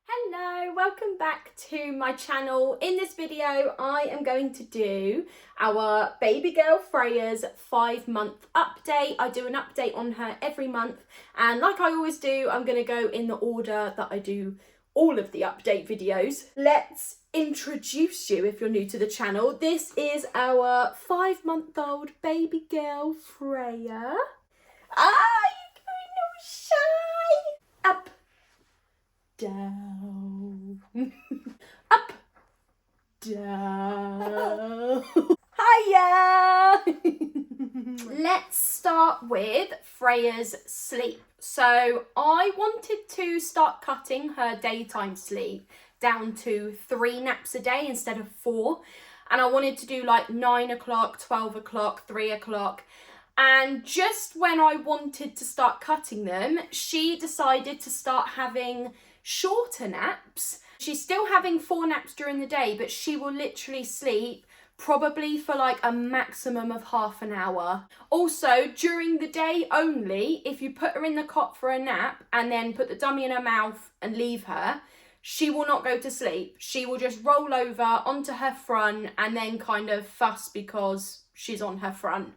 Hello, welcome back to my channel. In this video, I am going to do our baby girl Freya's 5-month update. I do an update on her every month, and like I always do, I'm going to go in the order that I do all of the update videos. Let's introduce you if you're new to the channel. This is our 5-month-old baby girl Freya. You're going all shy. Up. Down, up, down, hiya! Let's start with Freya's sleep. So I wanted to start cutting her daytime sleep down to 3 naps a day instead of 4. And I wanted to do like 9 o'clock, 12 o'clock, 3 o'clock. And just when I wanted to start cutting them, she decided to start having shorter naps. She's still having 4 naps during the day, but she will literally sleep probably for like a maximum of half an hour. Also, during the day only, if you put her in the cot for a nap and then put the dummy in her mouth and leave her, she will not go to sleep. She will just roll over onto her front and then kind of fuss because she's on her front.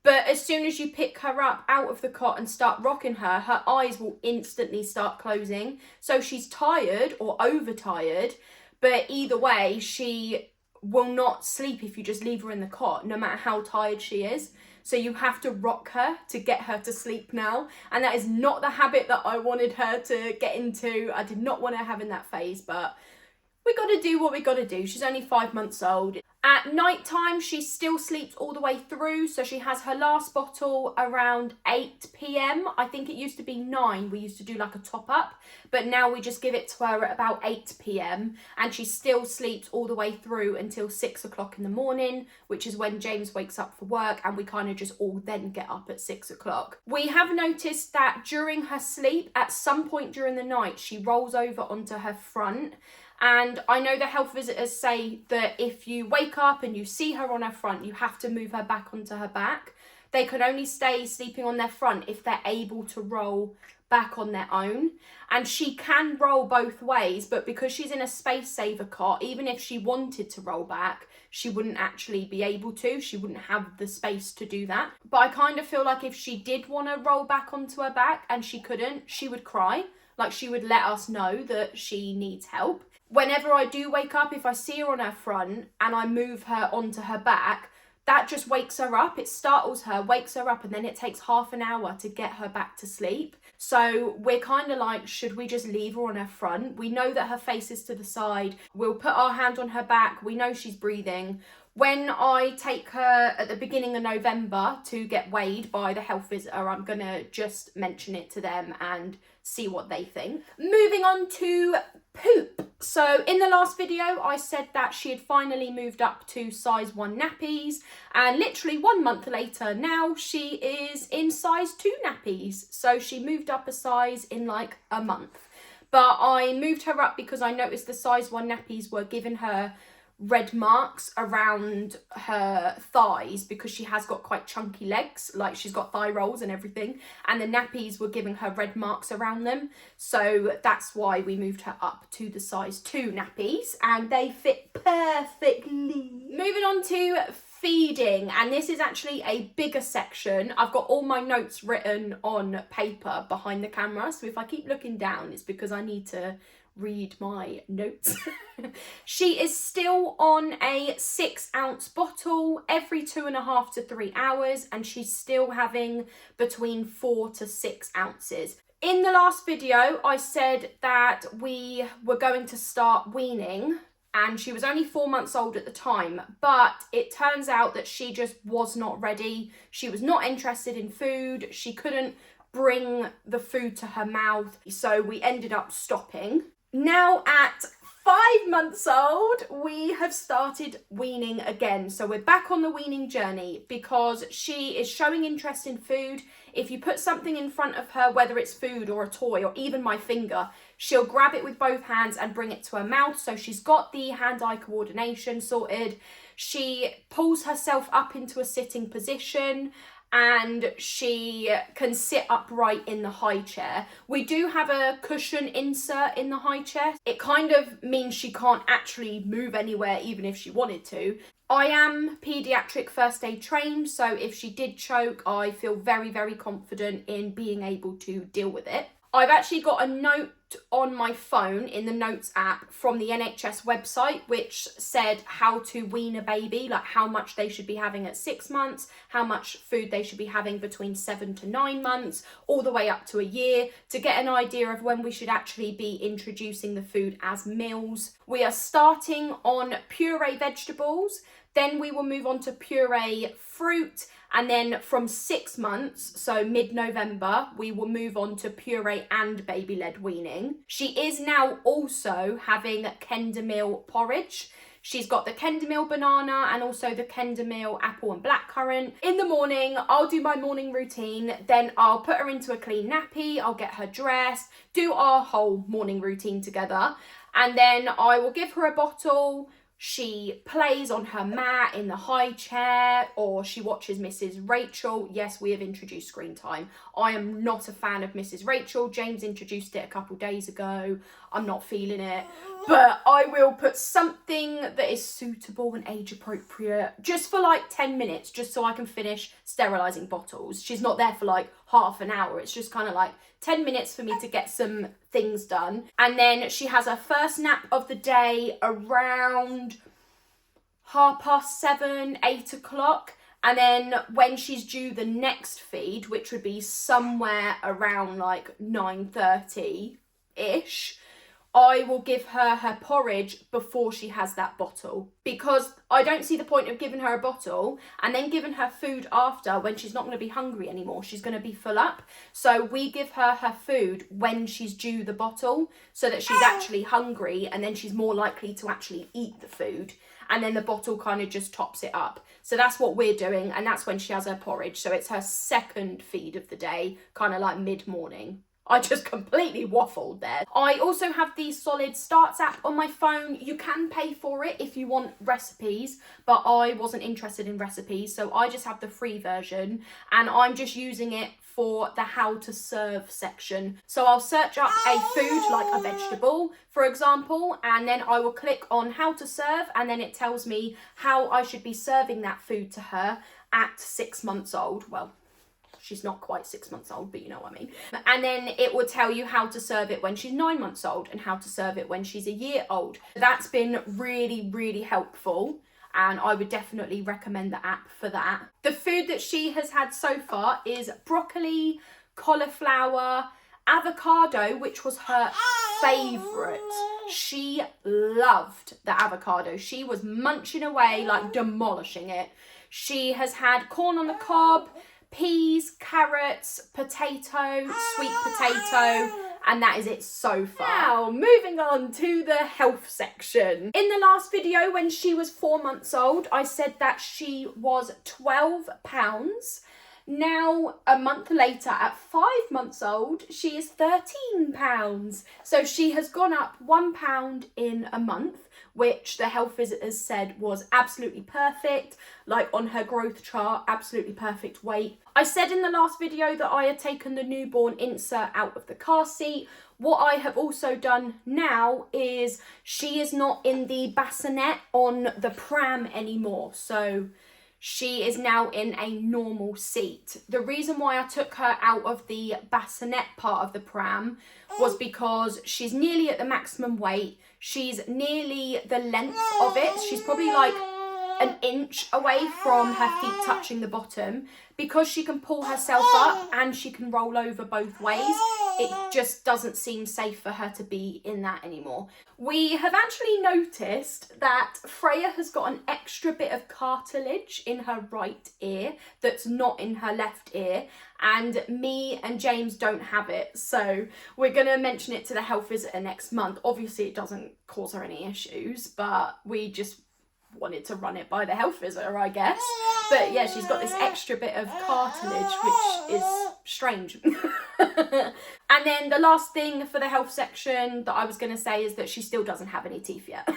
But as soon as you pick her up out of the cot and start rocking her, her eyes will instantly start closing. So she's tired or overtired, but either way, she will not sleep if you just leave her in the cot, no matter how tired she is. So you have to rock her to get her to sleep now. And that is not the habit that I wanted her to get into. I did not want her having that phase, but we got to do what we got to do. She's only 5 months old. At night time, she still sleeps all the way through. So she has her last bottle around 8 p.m. I think it used to be 9. We used to do like a top up, but now we just give it to her at about 8 p.m. And she still sleeps all the way through until 6 o'clock in the morning, which is when James wakes up for work, and we kind of just all then get up at 6 o'clock. We have noticed that during her sleep, at some point during the night, she rolls over onto her front. And I know the health visitors say that if you wake up and you see her on her front, you have to move her back onto her back. They can only stay sleeping on their front if they're able to roll back on their own. And she can roll both ways, but because she's in a space saver cot, even if she wanted to roll back, she wouldn't actually be able to. She wouldn't have the space to do that. But I kind of feel like if she did want to roll back onto her back and she couldn't, she would cry. Like, she would let us know that she needs help. Whenever I do wake up, if I see her on her front and I move her onto her back, that just wakes her up. It startles her, wakes her up, and then it takes half an hour to get her back to sleep. So we're kind of like, should we just leave her on her front? We know that her face is to the side. We'll put our hand on her back. We know she's breathing. When I take her at the beginning of November to get weighed by the health visitor, I'm going to just mention it to them and see what they think. Moving on to poop. So in the last video, I said that she had finally moved up to size 1 nappies, and literally 1 month later now she is in size 2 nappies. So she moved up a size in like a month. But I moved her up because I noticed the size 1 nappies were giving her red marks around her thighs because she has got quite chunky legs, like she's got thigh rolls and everything, and the nappies were giving her red marks around them. So that's why we moved her up to the size 2 nappies, and they fit perfectly. Moving on to feeding, and this is actually a bigger section. I've got all my notes written on paper behind the camera, so if I keep looking down, it's because I need to read my notes. She is still on a 6-ounce bottle every 2.5 to 3 hours, and she's still having between 4 to 6 ounces. In the last video, I said that we were going to start weaning, and she was only 4 months old at the time, but it turns out that she just was not ready. She was not interested in food. She couldn't bring the food to her mouth, so we ended up stopping. Now at 5 months old, we have started weaning again. So we're back on the weaning journey because she is showing interest in food. If you put something in front of her, whether it's food or a toy or even my finger, she'll grab it with both hands and bring it to her mouth. So she's got the hand-eye coordination sorted. She pulls herself up into a sitting position and she can sit upright in the high chair. We do have a cushion insert in the high chair. It kind of means she can't actually move anywhere even if she wanted to. I am paediatric first aid trained, so if she did choke, I feel very, very confident in being able to deal with it. I've actually got a note on my phone in the Notes app from the NHS website which said how to wean a baby, like how much they should be having at 6 months, how much food they should be having between 7 to 9 months, all the way up to a year, to get an idea of when we should actually be introducing the food as meals. We are starting on puree vegetables, then we will move on to puree fruit, and then from 6 months, so mid-November, we will move on to puree and baby-led weaning. She is now also having Kinder Meal porridge. She's got the Kinder Meal banana and also the Kinder Meal apple and blackcurrant. In the morning, I'll do my morning routine, then I'll put her into a clean nappy, I'll get her dressed, do our whole morning routine together, and then I will give her a bottle. She plays on her mat in the high chair, or she watches Mrs. Rachel. Yes, we have introduced screen time. I am not a fan of Mrs. Rachel. James introduced it a couple days ago. I'm not feeling it. But I will put something that is suitable and age appropriate just for like 10 minutes, just so I can finish sterilising bottles. She's not there for like half an hour. It's just kind of like 10 minutes for me to get some things done. And then she has her first nap of the day around 7:30, 8 o'clock. And then when she's due the next feed, which would be somewhere around like 9:30-ish, I will give her her porridge before she has that bottle, because I don't see the point of giving her a bottle and then giving her food after when she's not going to be hungry anymore. She's going to be full up. So we give her her food when she's due the bottle so that she's actually hungry, and then she's more likely to actually eat the food. And then the bottle kind of just tops it up. So that's what we're doing, and that's when she has her porridge. So it's her second feed of the day, kind of like mid-morning. I just completely waffled there. I also have the Solid Starts app on my phone. You can pay for it if you want recipes, but I wasn't interested in recipes, so I just have the free version, and I'm just using it for the how to serve section. So I'll search up a food like a vegetable, for example, and then I will click on how to serve, and then it tells me how I should be serving that food to her at 6 months old. Well, she's not quite 6 months old, but you know what I mean. And then it will tell you how to serve it when she's 9 months old and how to serve it when she's a year old. That's been really, really helpful, and I would definitely recommend the app for that. The food that she has had so far is broccoli, cauliflower, avocado, which was her favourite. She loved the avocado. She was munching away, like demolishing it. She has had corn on the cob, peas, carrots, potato, sweet potato, and that is it so far. Now, moving on to the health section. In the last video, when she was 4 months old, I said that she was 12 pounds. Now, a month later, at 5 months old, she is 13 pounds. So she has gone up 1 pound in a month, which the health visitors said was absolutely perfect, like on her growth chart, absolutely perfect weight. I said in the last video that I had taken the newborn insert out of the car seat. What I have also done now is she is not in the bassinet on the pram anymore, so she is now in a normal seat. The reason why I took her out of the bassinet part of the pram was because she's nearly at the maximum weight. She's nearly the length of it. She's probably like an inch away from her feet touching the bottom. Because she can pull herself up and she can roll over both ways, it just doesn't seem safe for her to be in that anymore. We have actually noticed that Freya has got an extra bit of cartilage in her right ear that's not in her left ear, and me and James don't have it. So we're going to mention it to the health visitor next month. Obviously it doesn't cause her any issues, but we just wanted to run it by the health visitor, I guess. But yeah, she's got this extra bit of cartilage, which is strange. And then the last thing for the health section that I was going to say is that she still doesn't have any teeth yet.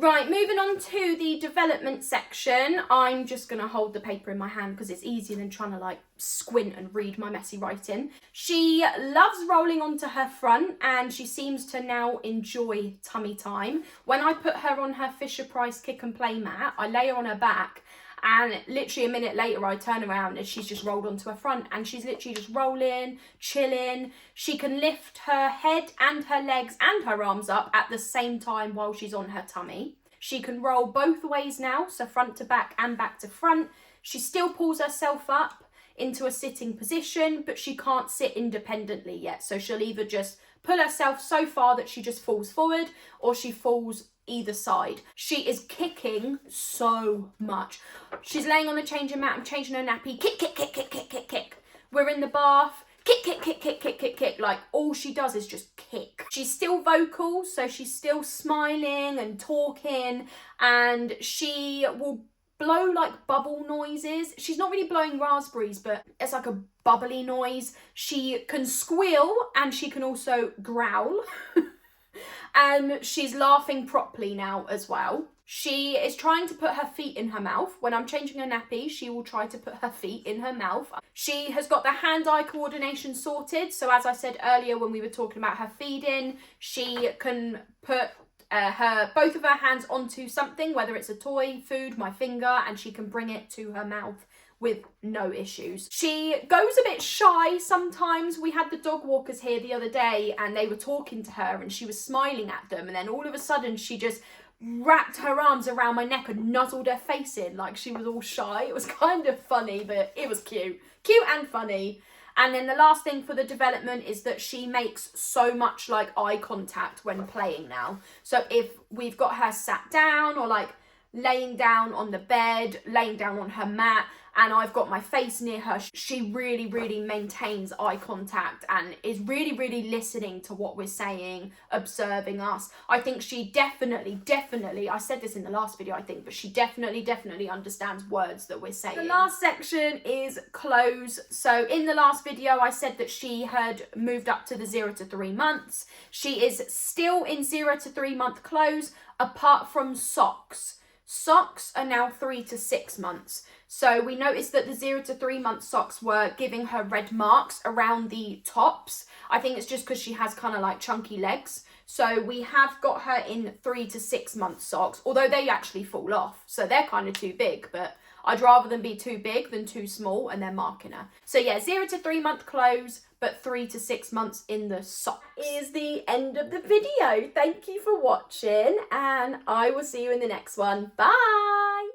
Right, moving on to the development section. I'm just going to hold the paper in my hand because it's easier than trying to like squint and read my messy writing. She loves rolling onto her front and she seems to now enjoy tummy time. When I put her on her Fisher-Price kick and play mat, I lay her on her back and literally a minute later I turn around and she's just rolled onto her front and she's literally just rolling, chilling. She can lift her head and her legs and her arms up at the same time while she's on her tummy. She can roll both ways now, so front to back and back to front. She still pulls herself up into a sitting position, but she can't sit independently yet. So she'll either just pull herself so far that she just falls forward or she falls either side. She is kicking so much. She's laying on the changing mat, I'm changing her nappy, kick, kick, kick, kick, kick, kick, kick. We're in the bath, kick, kick, kick, kick, kick, kick, kick. Like all she does is just kick. She's still vocal, so she's still smiling and talking, and she will blow like bubble noises. She's not really blowing raspberries, but it's like a bubbly noise. She can squeal and she can also growl. And she's laughing properly now as well. She is trying to put her feet in her mouth. When I'm changing her nappy, she will try to put her feet in her mouth. She has got the hand-eye coordination sorted. So as I said earlier when we were talking about her feeding, she can put both of her hands onto something, whether it's a toy, food, my finger, and she can bring it to her mouth with no issues. She goes a bit shy sometimes. We had the dog walkers here the other day and they were talking to her and she was smiling at them, and then all of a sudden she just wrapped her arms around my neck and nuzzled her face in like she was all shy. It was kind of funny, but it was cute and funny. And then the last thing for the development is that she makes so much like eye contact when playing now. So if we've got her sat down or like laying down on the bed, laying down on her mat, and I've got my face near her, she really, really maintains eye contact and is really, really listening to what we're saying, observing us. I think she definitely, I said this in the last video, I think, but she definitely understands words that we're saying. The last section is clothes. So in the last video, I said that she had moved up to the 0 to 3 months. She is still in 0 to 3 month clothes, apart from socks. Socks are now 3 to 6 months. So we noticed that the 0 to 3 month socks were giving her red marks around the tops. I think it's just because she has kind of like chunky legs. So we have got her in 3 to 6 month socks, although they actually fall off. So they're kind of too big, but I'd rather them be too big than too small, and they're marking her. So yeah, 0 to 3 month clothes, but 3 to 6 months in the socks. Is the end of the video. Thank you for watching, and I will see you in the next one. Bye!